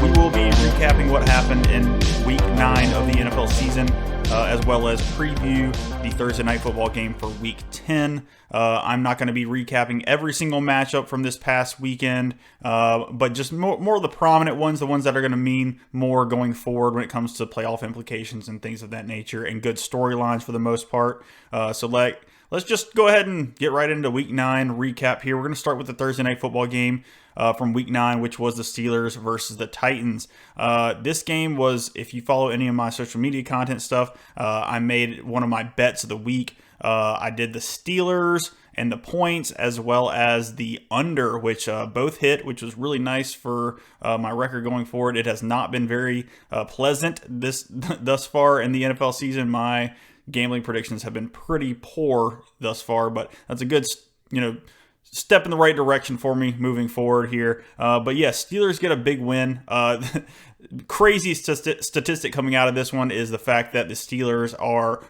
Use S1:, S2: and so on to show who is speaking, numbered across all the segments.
S1: we will be recapping what happened in Week 9 of the NFL season, as well as preview the Thursday Night Football game for Week 10. I'm not going to be recapping every single matchup from this past weekend, but just more of the prominent ones, the ones that are going to mean more going forward when it comes to playoff implications and things of that nature, and good storylines for the most part. Let's just go ahead and get right into Week 9 recap here. We're going to start with the Thursday Night Football game from Week 9, which was the Steelers versus the Titans. This game was, if you follow any of my social media content stuff, I made one of my bets of the week. I did the Steelers and the points as well as the under, which both hit, which was really nice for my record going forward. It has not been very pleasant thus far in the NFL season. My gambling predictions have been pretty poor thus far, but that's a good, step in the right direction for me moving forward here. But yeah, Steelers get a big win. Crazy statistic coming out of this one is the fact that the Steelers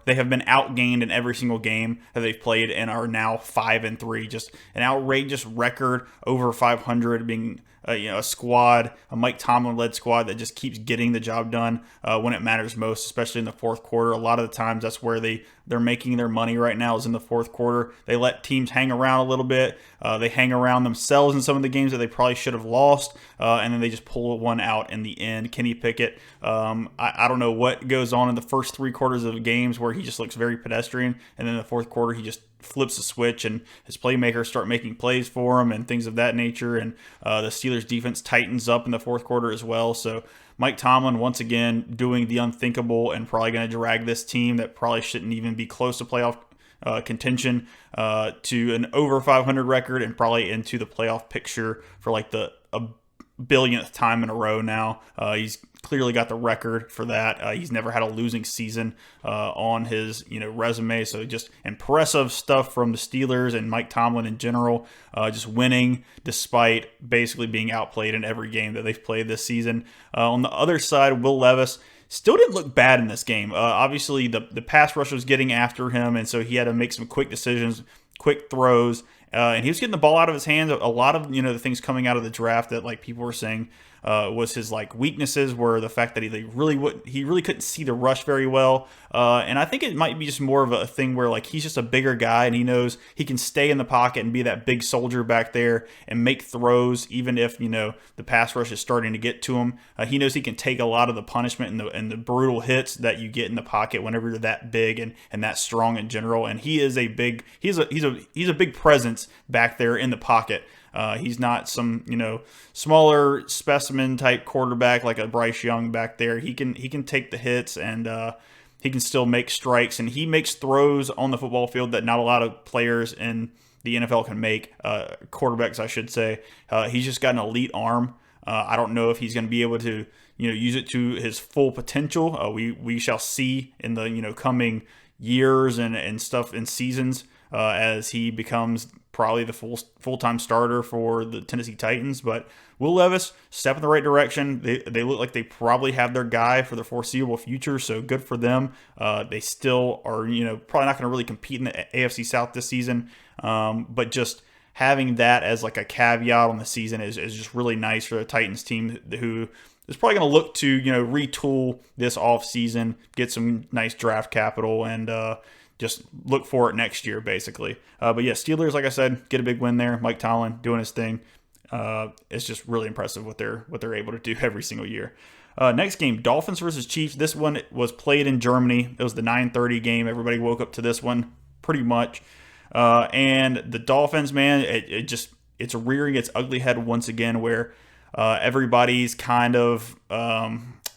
S1: they have been outgained in every single game that they've played and are now 5-3. Just an outrageous record, over 500, being a squad, a Mike Tomlin-led squad that just keeps getting the job done when it matters most, especially in the fourth quarter. A lot of the times that's where they're making their money right now, is in the fourth quarter. They let teams hang around a little bit. They hang around themselves in some of the games that they probably should have lost, and then they just pull one out in the end. Kenny Pickett, I don't know what goes on in the first three quarters of the games where he just looks very pedestrian, and then in the fourth quarter he just flips the switch and his playmakers start making plays for him and things of that nature, and the Steelers defense tightens up in the fourth quarter as well. So Mike Tomlin once again doing the unthinkable and probably going to drag this team that probably shouldn't even be close to playoff contention to an over 500 record and probably into the playoff picture for like a billionth time in a row now. He's clearly got the record for that. He's never had a losing season on his resume. So just impressive stuff from the Steelers and Mike Tomlin in general, just winning despite basically being outplayed in every game that they've played this season. On the other side, Will Levis still didn't look bad in this game. Obviously, the pass rush was getting after him, and so he had to make some quick decisions, quick throws. And he was getting the ball out of his hands. A lot of the things coming out of the draft that people were saying was his weaknesses were the fact that he really couldn't see the rush very well. And I think it might be just more of a thing where he's just a bigger guy and he knows he can stay in the pocket and be that big soldier back there and make throws even if the pass rush is starting to get to him. He knows he can take a lot of the punishment and the brutal hits that you get in the pocket whenever you're that big and that strong in general. And he is a big presence back there in the pocket. He's not some smaller specimen type quarterback like a Bryce Young back there. He can take the hits and he can still make strikes, and he makes throws on the football field that not a lot of players in the NFL can make, quarterbacks I should say. He's just got an elite arm. I don't know if he's going to be able to use it to his full potential. We shall see in the coming years and stuff and seasons as he becomes probably the full-time starter for the Tennessee Titans. But Will Levis, step in the right direction. They look like they probably have their guy for the foreseeable future, so good for them. They still are probably not going to really compete in the AFC South this season, but just having that as a caveat on the season is just really nice for the Titans team, who is probably going to look to retool this offseason, get some nice draft capital, and just look for it next year, basically. But yeah, Steelers, like I said, get a big win there. Mike Tomlin doing his thing. It's just really impressive what they're able to do every single year. Next game, Dolphins versus Chiefs. This one was played in Germany. It was the 9:30 game. Everybody woke up to this one pretty much. And the Dolphins, man, it's rearing its ugly head once again, where everybody's kind of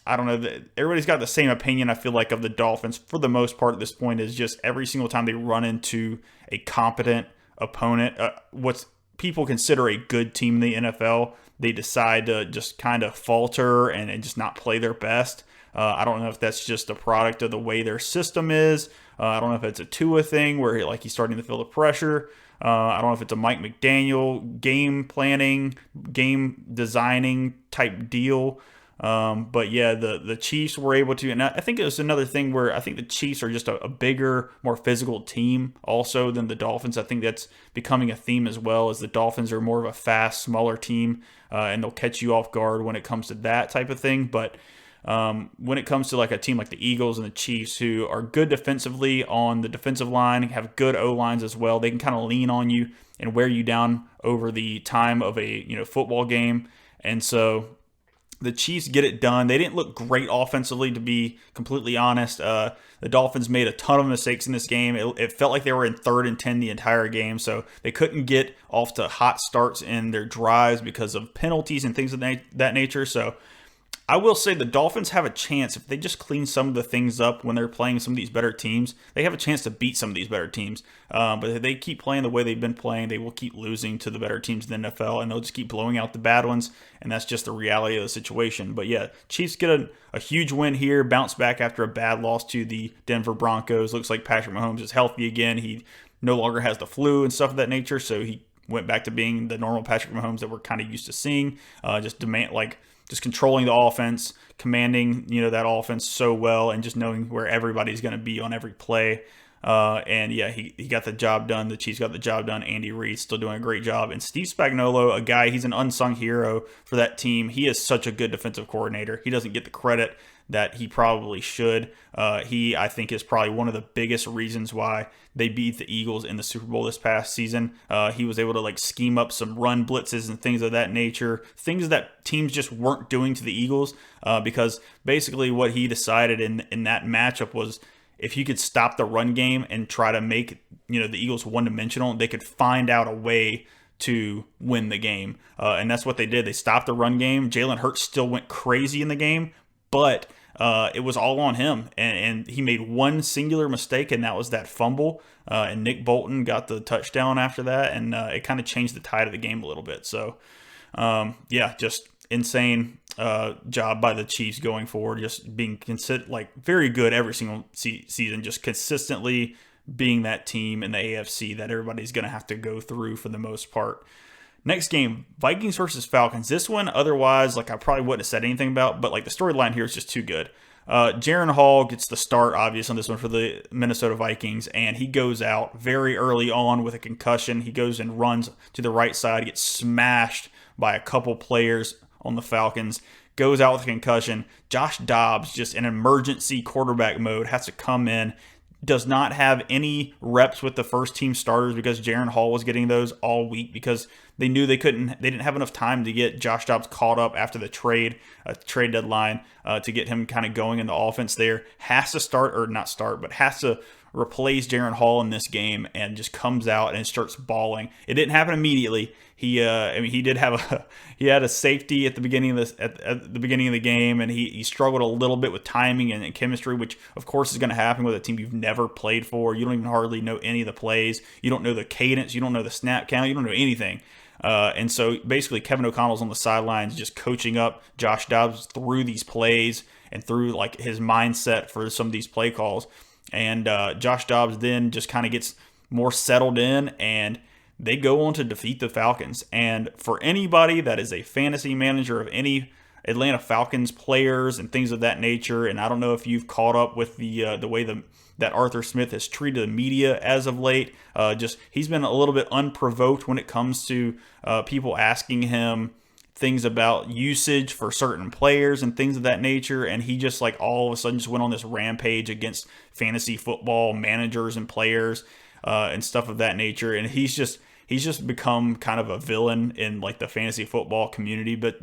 S1: I don't know. Everybody's got the same opinion, I feel like, of the Dolphins for the most part at this point. Is just every single time they run into a competent opponent, what people consider a good team in the NFL, they decide to just kind of falter and just not play their best. I don't know if that's just a product of the way their system is. I don't know if it's a Tua thing where he's starting to feel the pressure. I don't know if it's a Mike McDaniel game planning, game designing type deal. But yeah, the Chiefs were able to, and I think it was another thing where I think the Chiefs are just a bigger, more physical team also than the Dolphins. I think that's becoming a theme as well, as the Dolphins are more of a fast, smaller team, and they'll catch you off guard when it comes to that type of thing. But when it comes to like a team like the Eagles and the Chiefs, who are good defensively on the defensive line, have good O lines as well, they can kind of lean on you and wear you down over the time of a football game, and so the Chiefs get it done. They didn't look great offensively, to be completely honest. The Dolphins made a ton of mistakes in this game. It felt like they were in 3rd and 10 the entire game, so they couldn't get off to hot starts in their drives because of penalties and things of that nature. So I will say the Dolphins have a chance if they just clean some of the things up when they're playing some of these better teams. They have a chance to beat some of these better teams. But if they keep playing the way they've been playing, they will keep losing to the better teams in the NFL, and they'll just keep blowing out the bad ones, and that's just the reality of the situation. But yeah, Chiefs get a huge win here, bounce back after a bad loss to the Denver Broncos. Looks like Patrick Mahomes is healthy again. He no longer has the flu and stuff of that nature, so he went back to being the normal Patrick Mahomes that we're kind of used to seeing. Just controlling the offense, commanding that offense so well, and just knowing where everybody's going to be on every play. And yeah, he got the job done. The Chiefs got the job done. Andy Reid still doing a great job. And Steve Spagnuolo, a guy, he's an unsung hero for that team. He is such a good defensive coordinator. He doesn't get the credit that he probably should. He, I think, is probably one of the biggest reasons why they beat the Eagles in the Super Bowl this past season. He was able to scheme up some run blitzes and things of that nature, things that teams just weren't doing to the Eagles, because basically what he decided in that matchup was if he could stop the run game and try to make the Eagles one-dimensional, they could find out a way to win the game. And that's what they did. They stopped the run game. Jalen Hurts still went crazy in the game, but it was all on him, and he made one singular mistake, and that was that fumble. And Nick Bolton got the touchdown after that, and it kind of changed the tide of the game a little bit. So, yeah, just insane job by the Chiefs going forward, just being very good every single season, just consistently being that team in the AFC that everybody's going to have to go through for the most part. Next game, Vikings versus Falcons. This one, otherwise, I probably wouldn't have said anything about, but the storyline here is just too good. Jaron Hall gets the start, obviously, on this one for the Minnesota Vikings, and he goes out very early on with a concussion. He goes and runs to the right side, gets smashed by a couple players on the Falcons, goes out with a concussion. Josh Dobbs, just in emergency quarterback mode, has to come in. Does not have any reps with the first team starters because Jaron Hall was getting those all week because they knew they didn't have enough time to get Josh Dobbs caught up after the trade deadline to get him kind of going in the offense there. Has to start, or not start, but has to replace Jaron Hall in this game, and just comes out and starts balling. It didn't happen immediately. He did have he had a safety at the beginning of this at the beginning of the game, and he struggled a little bit with timing and chemistry, which of course is going to happen with a team you've never played for. You don't even hardly know any of the plays. You don't know the cadence. You don't know the snap count. You don't know anything. And so basically Kevin O'Connell's on the sidelines just coaching up Josh Dobbs through these plays and through his mindset for some of these play calls. And Josh Dobbs then just kind of gets more settled in, and they go on to defeat the Falcons. And for anybody that is a fantasy manager of any Atlanta Falcons players and things of that nature, and I don't know if you've caught up with the way that Arthur Smith has treated the media as of late. He's been a little bit unprovoked when it comes to people asking him things about usage for certain players and things of that nature, and he just all of a sudden just went on this rampage against fantasy football managers and players and stuff of that nature. And he's just become kind of a villain in the fantasy football community, but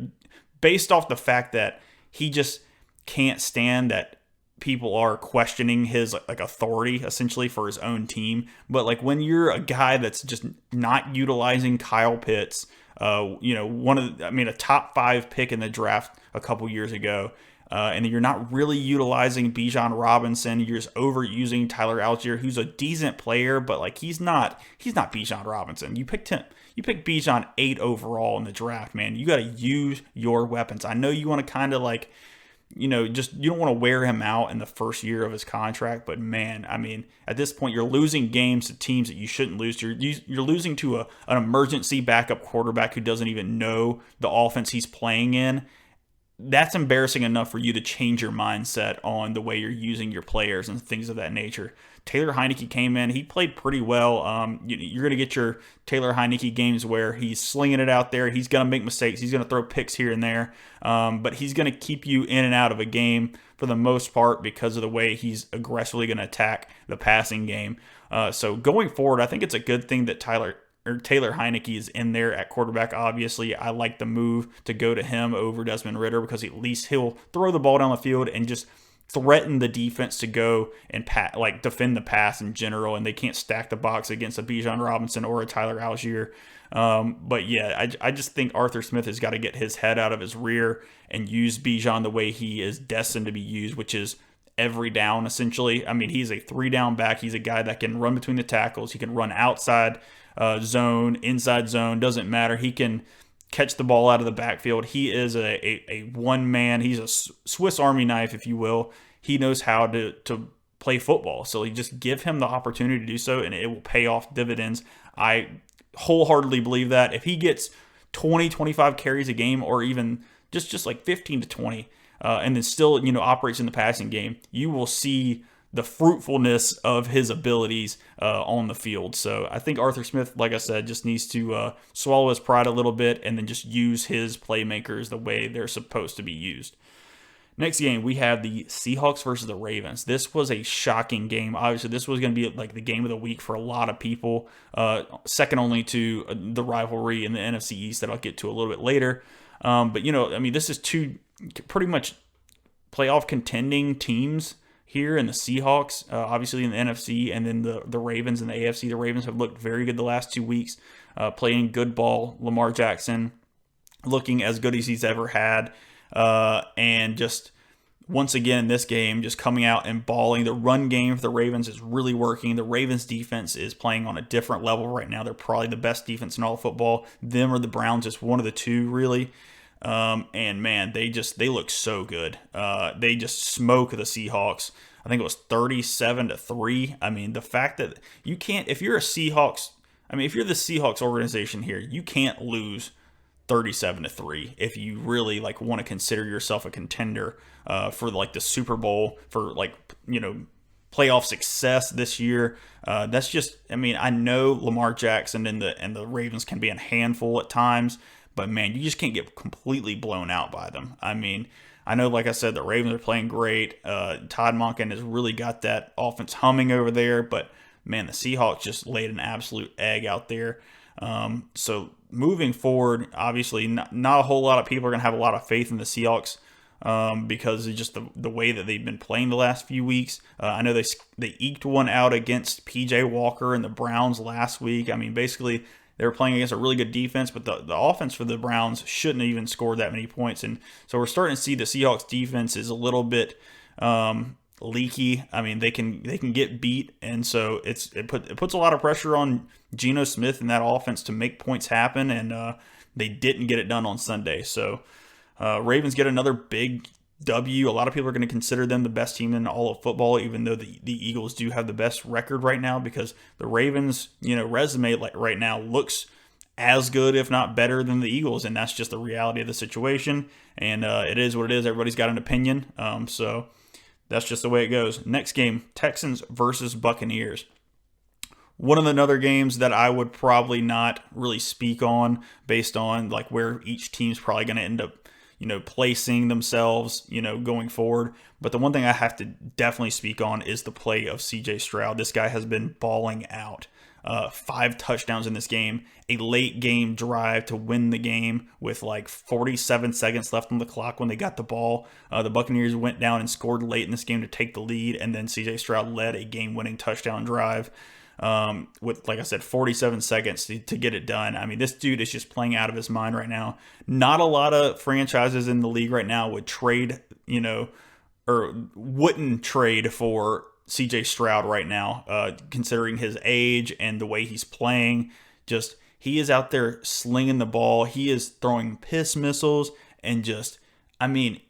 S1: based off the fact that he just can't stand that people are questioning his authority essentially for his own team. But when you're a guy that's just not utilizing Kyle Pitts, a top 5 pick in the draft a couple years ago, and you're not really utilizing Bijan Robinson. You're just overusing Tyler Algier, who's a decent player, but he's not Bijan Robinson. You picked Bijan 8 overall in the draft, man. You got to use your weapons. I know you want to kind of you don't want to wear him out in the first year of his contract, but man, at this point, you're losing games to teams that you shouldn't lose to. You're losing to an emergency backup quarterback who doesn't even know the offense he's playing in. that's embarrassing enough for you to change your mindset on the way you're using your players and things of that nature. Taylor Heinicke came in. He played pretty well. You're going to get your Taylor Heinicke games where he's slinging it out there. He's going to make mistakes. He's going to throw picks here and there. But he's going to keep you in and out of a game for the most part because of the way he's aggressively going to attack the passing game. So going forward, I think it's a good thing that Taylor Heinicke is in there at quarterback. Obviously, I like the move to go to him over Desmond Ridder because at least he'll throw the ball down the field and just threaten the defense to go and defend the pass in general, and they can't stack the box against a Bijan Robinson or a Tyler Algier. But yeah, I just think Arthur Smith has got to get his head out of his rear and use Bijan the way he is destined to be used, which is every down essentially. I mean, he's a 3-down back. He's a guy that can run between the tackles. He can run outside zone, inside zone, doesn't matter. He can catch the ball out of the backfield. He is a one-man. He's a Swiss Army knife, if you will. He knows how to play football. So you just give him the opportunity to do so, and it will pay off dividends. I wholeheartedly believe that. If he gets 20, 25 carries a game, or even just like 15 to 20, and then still operates in the passing game, you will see the fruitfulness of his abilities on the field. So I think Arthur Smith, like I said, just needs to swallow his pride a little bit and then just use his playmakers the way they're supposed to be used. Next game, we have the Seahawks versus the Ravens. This was a shocking game. Obviously, this was going to be like the game of the week for a lot of people, second only to the rivalry in the NFC East that I'll get to a little bit later. But, this is two pretty much playoff contending teams here in the Seahawks, obviously in the NFC, and then the Ravens in the AFC. The Ravens have looked very good the last 2 weeks, playing good ball. Lamar Jackson looking as good as he's ever had. And just once again in this game, just coming out and balling. The run game for the Ravens is really working. The Ravens defense is playing on a different level right now. They're probably the best defense in all of football. Them or the Browns, just one of the two really. And man, they look so good. They just smoke the Seahawks. I think it was 37-3. I mean, the fact that you can't, if you're the Seahawks organization here, you can't lose 37-3 if you really want to consider yourself a contender for the Super Bowl, for playoff success this year. That's just, I know Lamar Jackson and the Ravens can be a handful at times, but man, you just can't get completely blown out by them. I know, like I said, the Ravens are playing great. Todd Monken has really got that offense humming over there, but man, the Seahawks just laid an absolute egg out there. So moving forward, obviously not a whole lot of people are going to have a lot of faith in the Seahawks because of just the way that they've been playing the last few weeks. I know they eked one out against P.J. Walker and the Browns last week. Basically they were playing against a really good defense, but the offense for the Browns shouldn't have even scored that many points. And so we're starting to see the Seahawks defense is a little bit leaky. They can get beat, and so it puts a lot of pressure on Geno Smith and that offense to make points happen, and they didn't get it done on Sunday. So Ravens get another big W. A lot of people are going to consider them the best team in all of football, even though the Eagles do have the best record right now, because the Ravens, resume right now looks as good, if not better, than the Eagles, and that's just the reality of the situation. And it is what it is. Everybody's got an opinion, so that's just the way it goes. Next game, Texans versus Buccaneers. One of the other games that I would probably not really speak on based on where each team's probably going to end up placing themselves, going forward. But the one thing I have to definitely speak on is the play of CJ Stroud. This guy has been balling out. 5 touchdowns in this game, a late game drive to win the game with 47 seconds left on the clock when they got the ball. The Buccaneers went down and scored late in this game to take the lead, and then CJ Stroud led a game-winning touchdown drive with, like I said, 47 seconds to get it done. This dude is just playing out of his mind right now. Not a lot of franchises in the league right now would trade, or wouldn't trade for CJ Stroud right now, considering his age and the way he's playing. Just, he is out there slinging the ball. He is throwing piss missiles and just,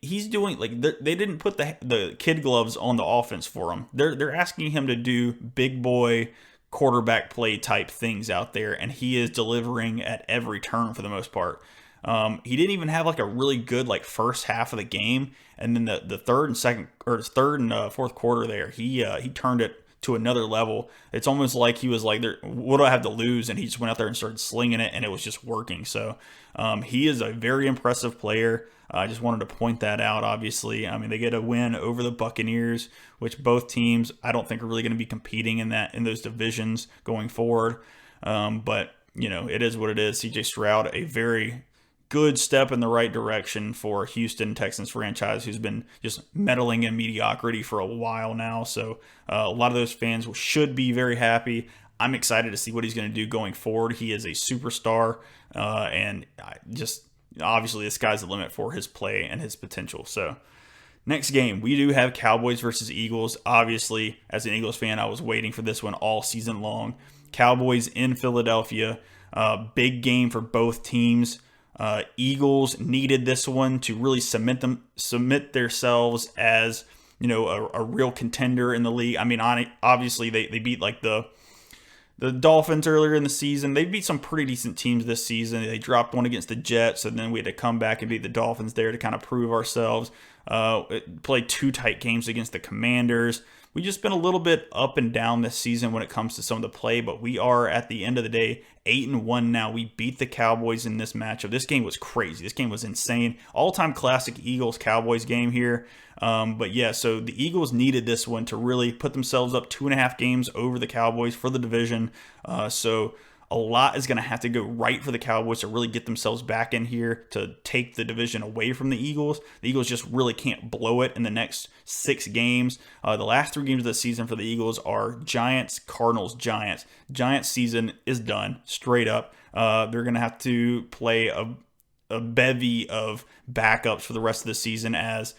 S1: he's doing, they didn't put the kid gloves on the offense for him. They're asking him to do big boy quarterback play type things out there, and he is delivering at every turn for the most part. He didn't even have like a really good like first half of the game, and then the third and fourth quarter there, he turned it to another level. It's almost like he was like, what do I have to lose? And he just went out there and started slinging it, and it was just working. So he is a very impressive player. I just wanted to point that out, obviously. I mean, they get a win over the Buccaneers, which both teams I don't think are really going to be competing in those divisions going forward. But, it is what it is. CJ Stroud, a very good step in the right direction for Houston Texans franchise, who's been just meddling in mediocrity for a while now. So a lot of those fans should be very happy. I'm excited to see what he's going to do going forward. He is a superstar, and just obviously the sky's the limit for his play and his potential. So next game, we do have Cowboys versus Eagles. Obviously, as an Eagles fan, I was waiting for this one all season long. Cowboys in Philadelphia. Big game for both teams. Eagles needed this one to really submit themselves as, a real contender in the league. I mean, obviously they beat like the Dolphins earlier in the season. They beat some pretty decent teams this season. They dropped one against the Jets, and then we had to come back and beat the Dolphins there to kind of prove ourselves. Played 2 tight games against the Commanders. We've just been a little bit up and down this season when it comes to some of the play, but we are, at the end of the day, 8-1 now. We beat the Cowboys in this matchup. This game was crazy. This game was insane. All-time classic Eagles-Cowboys game here. But yeah, so the Eagles needed this one to really put themselves up 2.5 games over the Cowboys for the division. So a lot is going to have to go right for the Cowboys to really get themselves back in here to take the division away from the Eagles. The Eagles just really can't blow it in the next 6 games. The last 3 games of the season for the Eagles are Giants, Cardinals, Giants. Giants season is done, straight up. They're going to have to play a bevy of backups for the rest of the season, as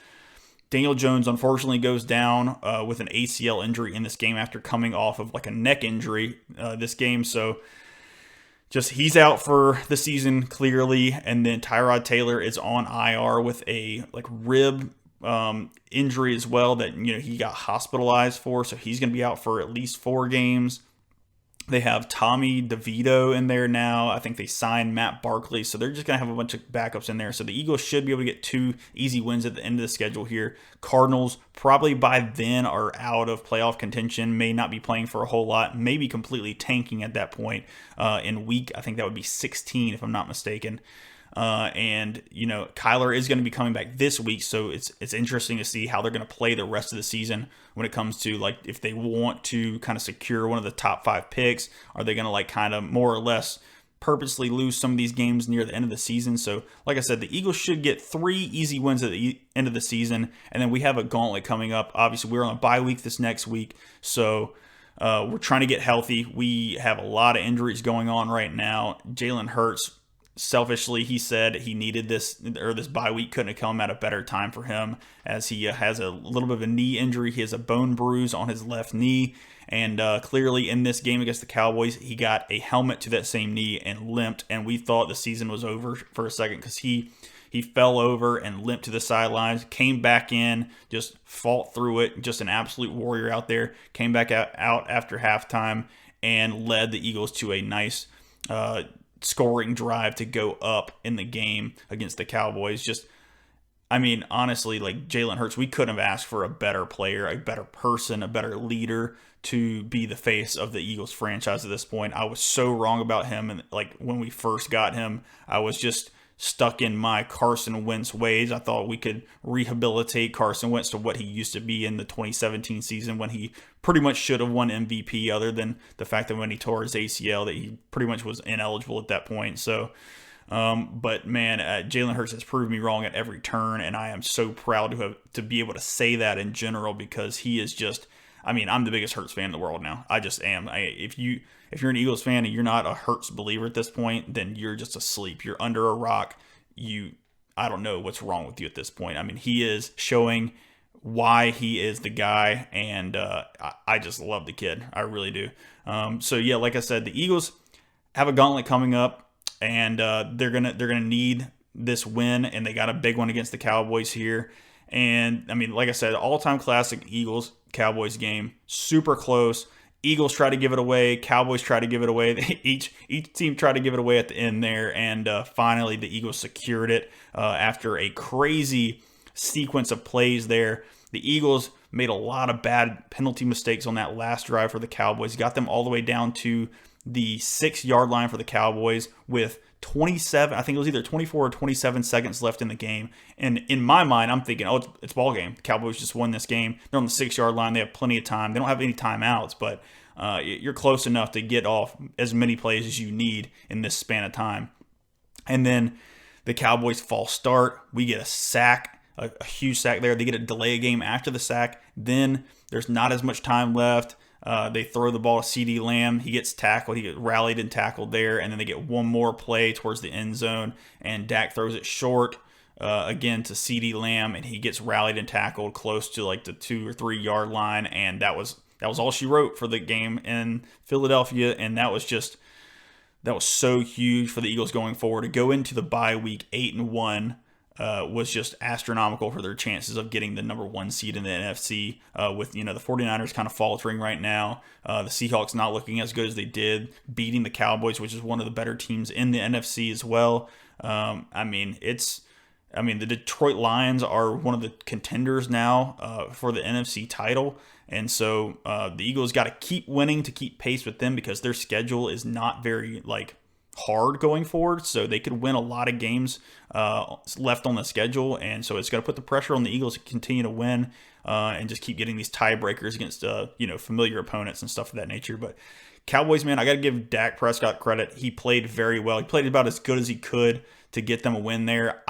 S1: Daniel Jones unfortunately goes down with an ACL injury in this game after coming off of like a neck injury this game. So just he's out for the season clearly, and then Tyrod Taylor is on IR with a like rib injury as well that he got hospitalized for, so he's going to be out for at least 4 games. They have Tommy DeVito in there now. I think they signed Matt Barkley, so they're just going to have a bunch of backups in there. So the Eagles should be able to get 2 easy wins at the end of the schedule here. Cardinals probably by then are out of playoff contention, may not be playing for a whole lot, maybe completely tanking at that point in week, I think that would be 16 if I'm not mistaken. And Kyler is going to be coming back this week, so it's interesting to see how they're going to play the rest of the season when it comes to like if they want to kind of secure one of the top 5 picks. Are they going to like kind of more or less purposely lose some of these games near the end of the season? So like I said, the Eagles should get 3 easy wins at the end of the season, and then we have a gauntlet coming up. Obviously, we're on a bye week this next week, so we're trying to get healthy. We have a lot of injuries going on right now. Jalen Hurts, selfishly, he said he needed this bye week couldn't have come at a better time for him, as he has a little bit of a knee injury. He has a bone bruise on his left knee, and clearly in this game against the Cowboys, he got a helmet to that same knee and limped, and we thought the season was over for a second because he fell over and limped to the sidelines, came back in, just fought through it, just an absolute warrior out there, came back out after halftime and led the Eagles to a nice scoring drive to go up in the game against the Cowboys. Just, I mean, honestly, like Jalen Hurts, we couldn't have asked for a better player, a better person, a better leader to be the face of the Eagles franchise at this point. I was so wrong about him, and like when we first got him, I was just stuck in my Carson Wentz ways. I thought we could rehabilitate Carson Wentz to what he used to be in the 2017 season, when he pretty much should have won MVP, other than the fact that when he tore his ACL that he pretty much was ineligible at that point. So but man, Jalen Hurts has proved me wrong at every turn, and I am so proud to be able to say that in general, because he is just, I mean, I'm the biggest Hurts fan in the world now. I just am. If you're an Eagles fan and you're not a Hurts believer at this point, then you're just asleep. You're under a rock. I don't know what's wrong with you at this point. I mean, he is showing why he is the guy, and I just love the kid. I really do. So yeah, like I said, the Eagles have a gauntlet coming up, and they're gonna need this win, and they got a big one against the Cowboys here. And I mean, like I said, all-time classic Eagles Cowboys game, super close. Eagles try to give it away. Cowboys try to give it away. Each team tried to give it away at the end there, and finally the Eagles secured it after a crazy sequence of plays there. The Eagles made a lot of bad penalty mistakes on that last drive for the Cowboys. Got them all the way down to the 6-yard line for the Cowboys with 27, I think it was either 24 or 27 seconds left in the game. And in my mind, I'm thinking, oh, it's ball game. The Cowboys just won this game. They're on the 6-yard line. They have plenty of time. They don't have any timeouts, but you're close enough to get off as many plays as you need in this span of time. And then the Cowboys false start. We get a sack, a huge sack there. They get a delay game after the sack. Then there's not as much time left. They throw the ball to CeeDee Lamb. He gets tackled. He gets rallied and tackled there. And then they get one more play towards the end zone. And Dak throws it short again to CeeDee Lamb. And he gets rallied and tackled close to like the 2 or 3 yard line. And that was all she wrote for the game in Philadelphia. And that was so huge for the Eagles going forward. To go into the bye week 8-1 was just astronomical for their chances of getting the number 1 seed in the NFC with, the 49ers kind of faltering right now. The Seahawks not looking as good as they did, beating the Cowboys, which is one of the better teams in the NFC as well. The Detroit Lions are one of the contenders now for the NFC title. And so the Eagles got to keep winning to keep pace with them because their schedule is not very hard going forward, so they could win a lot of games left on the schedule, and so it's got to put the pressure on the Eagles to continue to win and just keep getting these tiebreakers against familiar opponents and stuff of that nature. But Cowboys, man, I got to give Dak Prescott credit. He played very well. He played about as good as he could to get them a win there.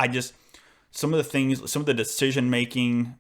S1: Some of the decision making,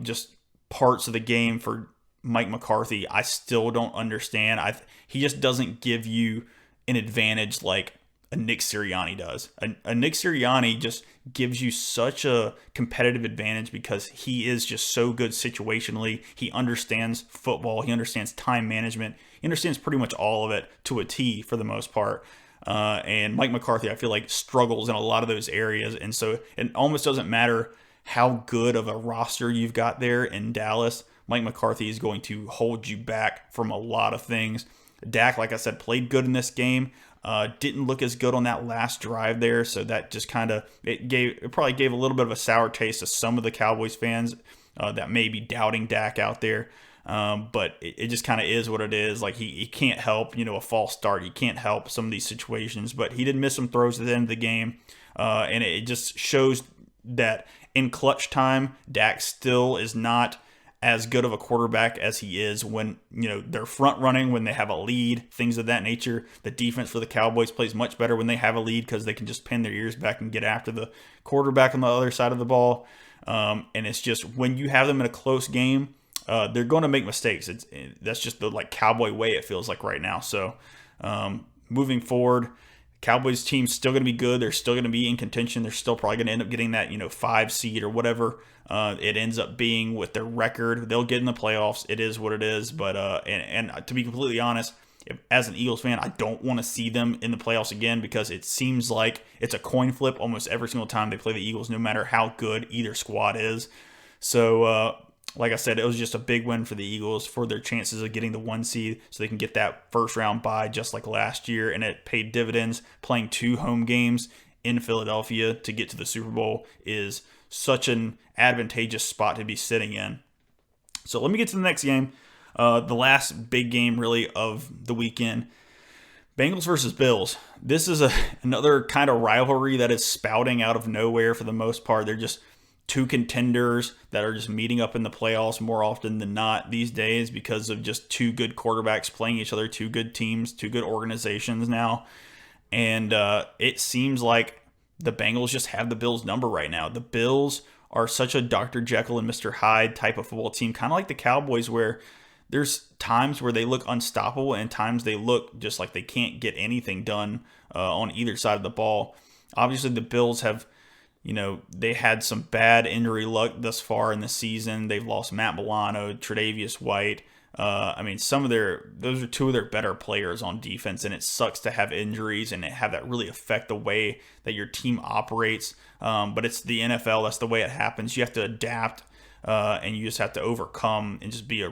S1: just parts of the game for Mike McCarthy, I still don't understand. He just doesn't give you an advantage like a Nick Sirianni does. A Nick Sirianni just gives you such a competitive advantage because he is just so good situationally. He understands football. He understands time management. He understands pretty much all of it to a T for the most part. And Mike McCarthy, I feel like, struggles in a lot of those areas. And so it almost doesn't matter how good of a roster you've got there in Dallas. Mike McCarthy is going to hold you back from a lot of things. Dak, like I said, played good in this game. Didn't look as good on that last drive there, so that just it probably gave a little bit of a sour taste to some of the Cowboys fans that may be doubting Dak out there. But it just kind of is what it is. Like he can't help, a false start. He can't help some of these situations, but he did miss some throws at the end of the game, and it just shows that in clutch time, Dak still is not as good of a quarterback as he is when they're front running, when they have a lead, things of that nature. The defense for the Cowboys plays much better when they have a lead because they can just pin their ears back and get after the quarterback on the other side of the ball. And it's just when you have them in a close game, they're going to make mistakes. That's just the Cowboy way it feels like right now. So moving forward, Cowboys team's still going to be good. They're still going to be in contention. They're still probably going to end up getting that 5 seed or whatever it ends up being with their record. They'll get in the playoffs. It is what it is. But and to be completely honest, as an Eagles fan, I don't want to see them in the playoffs again because it seems like it's a coin flip almost every single time they play the Eagles, no matter how good either squad is. So like I said, it was just a big win for the Eagles for their chances of getting the 1 seed so they can get that first round bye just like last year. And it paid dividends. Playing 2 home games in Philadelphia to get to the Super Bowl is such an advantageous spot to be sitting in. So let me get to the next game. The last big game really of the weekend. Bengals versus Bills. This is another kind of rivalry that is spouting out of nowhere for the most part. They're just 2 contenders that are just meeting up in the playoffs more often than not these days because of just 2 good quarterbacks playing each other, 2 good teams, 2 good organizations now. And it seems like the Bengals just have the Bills' number right now. The Bills are such a Dr. Jekyll and Mr. Hyde type of football team, kind of like the Cowboys, where there's times where they look unstoppable and times they look just like they can't get anything done on either side of the ball. Obviously, the Bills have, they had some bad injury luck thus far in the season. They've lost Matt Milano, Tre'Davious White. Those are 2 of their better players on defense, and it sucks to have injuries and have that really affect the way that your team operates. But it's the NFL. That's the way it happens. You have to adapt and you just have to overcome and just be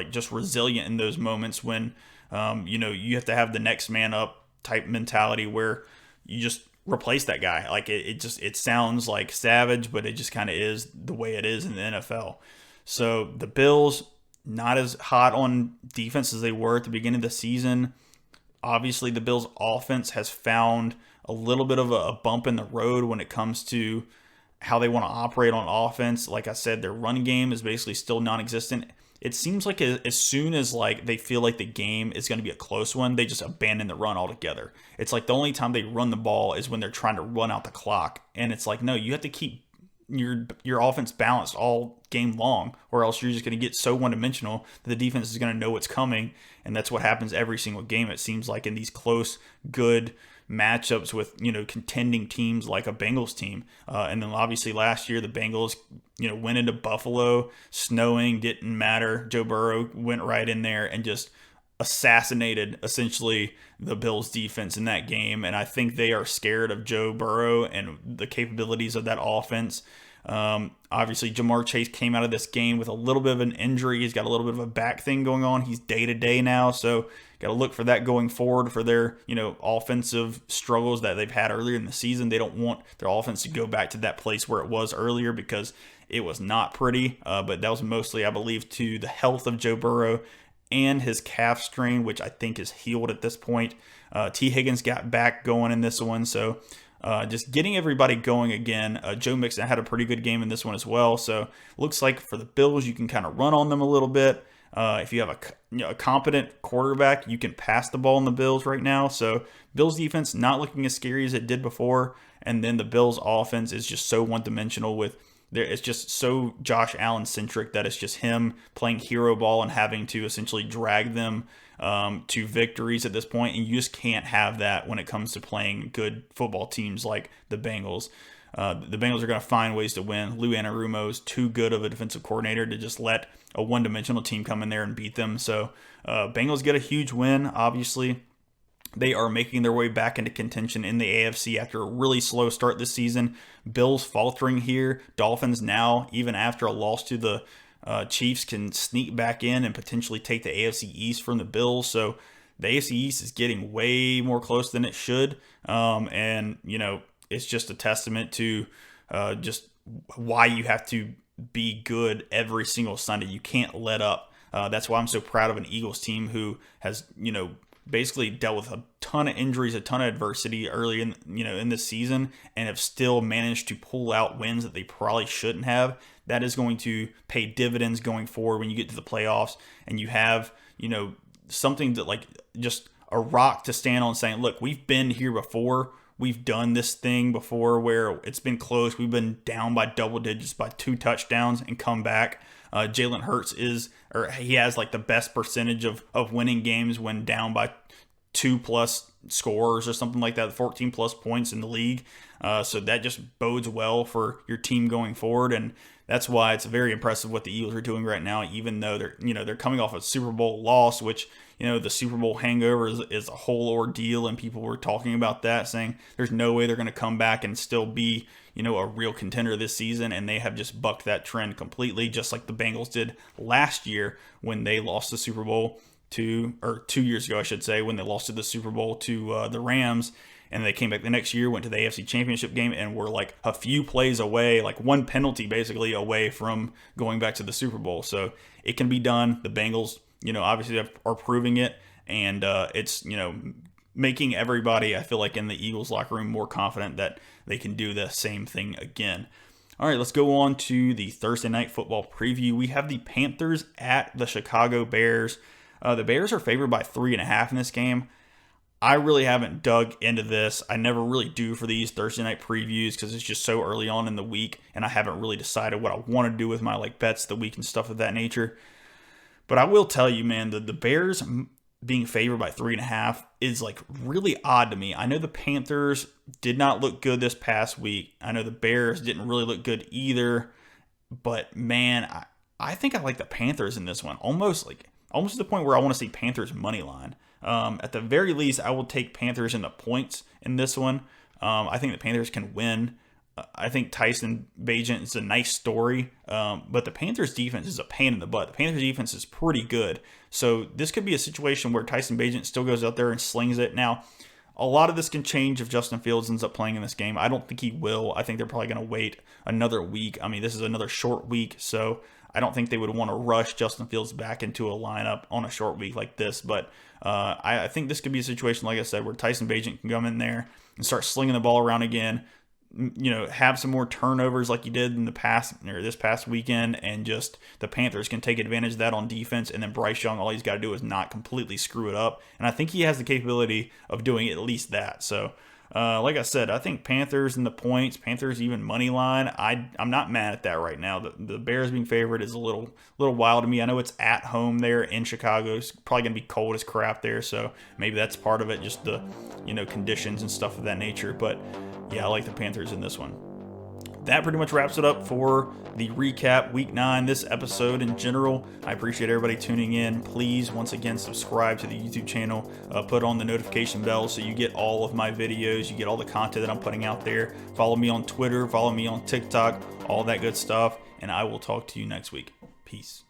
S1: just resilient in those moments when you have to have the next man up type mentality where you just replace that guy. Like it sounds like savage, but it just kind of is the way it is in the NFL. So the Bills, not as hot on defense as they were at the beginning of the season. Obviously, the Bills' offense has found a little bit of a bump in the road when it comes to how they want to operate on offense. Like I said, their run game is basically still non-existent. It seems like as soon as like they feel like the game is going to be a close one, they just abandon the run altogether. It's like the only time they run the ball is when they're trying to run out the clock. And it's like, no, you have to keep your offense balanced all game long, or else you're just going to get so one-dimensional that the defense is going to know what's coming, and that's what happens every single game. It seems like in these close, good matchups with contending teams like a Bengals team, and then obviously last year the Bengals went into Buffalo, snowing, didn't matter. Joe Burrow went right in there and just assassinated essentially the Bills defense in that game, and I think they are scared of Joe Burrow and the capabilities of that offense. Obviously Jamar Chase came out of this game with a little bit of an injury. He's got a little bit of a back thing going on. He's day-to-day now, so got to look for that going forward for their offensive struggles that they've had earlier in the season. They don't want their offense to go back to that place where it was earlier, because it was not pretty, but that was mostly, I believe, to the health of Joe Burrow and his calf strain, which I think is healed at this point. T. Higgins got back going in this one, so just getting everybody going again. Joe Mixon had a pretty good game in this one as well, so looks like for the Bills, you can kind of run on them a little bit. If you have a competent quarterback, you can pass the ball in the Bills right now. So Bills defense not looking as scary as it did before, and then the Bills offense is just so one-dimensional with it's just so Josh Allen centric that it's just him playing hero ball and having to essentially drag them to victories at this point, and you just can't have that when it comes to playing good football teams like the Bengals. The Bengals are going to find ways to win. Lou Anarumo is too good of a defensive coordinator to just let a one-dimensional team come in there and beat them. So Bengals get a huge win, obviously. They are making their way back into contention in the AFC after a really slow start this season. Bills faltering here. Dolphins now, even after a loss to the Chiefs, can sneak back in and potentially take the AFC East from the Bills. So the AFC East is getting way more close than it should. And it's just a testament to just why you have to be good every single Sunday. You can't let up. That's why I'm so proud of an Eagles team who has, basically dealt with a ton of injuries, a ton of adversity early in this season, and have still managed to pull out wins that they probably shouldn't have. That is going to pay dividends going forward when you get to the playoffs, and you have, something that like just a rock to stand on, saying, look, we've been here before. We've done this thing before where it's been close. We've been down by double digits by 2 touchdowns and come back. Jalen Hurts he has like the best percentage of winning games when down by 2+ scores or something like that, 14+ points in the league. So that just bodes well for your team going forward, and that's why it's very impressive what the Eagles are doing right now, even though they're coming off a Super Bowl loss, which the Super Bowl hangover is a whole ordeal, and people were talking about that, saying there's no way they're going to come back and still be a real contender this season, and they have just bucked that trend completely, just like the Bengals did last year when they lost the Super Bowl 2 years ago, I should say, when they lost to the Super Bowl to the Rams. And they came back the next year, went to the AFC Championship game, and were like a few plays away, like one penalty basically away from going back to the Super Bowl. So it can be done. The Bengals, obviously are proving it, and it's, making everybody, I feel like, in the Eagles locker room more confident that they can do the same thing again. All right, let's go on to the Thursday Night Football preview. We have the Panthers at the Chicago Bears. The Bears are favored by 3.5 in this game. I really haven't dug into this. I never really do for these Thursday night previews because it's just so early on in the week, and I haven't really decided what I want to do with my bets of the week and stuff of that nature. But I will tell you, man, the Bears being favored by 3.5 is really odd to me. I know the Panthers did not look good this past week. I know the Bears didn't really look good either. But man, I think I like the Panthers in this one. Almost to the point where I want to see Panthers money line. At the very least, I will take Panthers in the points in this one. I think the Panthers can win. I think Tyson Bagent is a nice story, but the Panthers defense is a pain in the butt. The Panthers defense is pretty good. So this could be a situation where Tyson Bagent still goes out there and slings it. Now, a lot of this can change if Justin Fields ends up playing in this game. I don't think he will. I think they're probably going to wait another week. I mean, this is another short week, so I don't think they would want to rush Justin Fields back into a lineup on a short week like this. But I think this could be a situation, like I said, where Tyson Bagent can come in there and start slinging the ball around again. Have some more turnovers like you did in the past or this past weekend, and just the Panthers can take advantage of that on defense. And then Bryce Young, all he's got to do is not completely screw it up. And I think he has the capability of doing at least that. So, like I said, I think Panthers in the points, Panthers even money line. I'm not mad at that right now. The Bears being favored is a little wild to me. I know it's at home there in Chicago. It's probably gonna be cold as crap there, so maybe that's part of it, just the conditions and stuff of that nature. But yeah, I like the Panthers in this one. That pretty much wraps it up for the recap Week 9, this episode in general. I appreciate everybody tuning in. Please, once again, subscribe to the YouTube channel. Put on the notification bell so you get all of my videos. You get all the content that I'm putting out there. Follow me on Twitter. Follow me on TikTok. All that good stuff. And I will talk to you next week. Peace.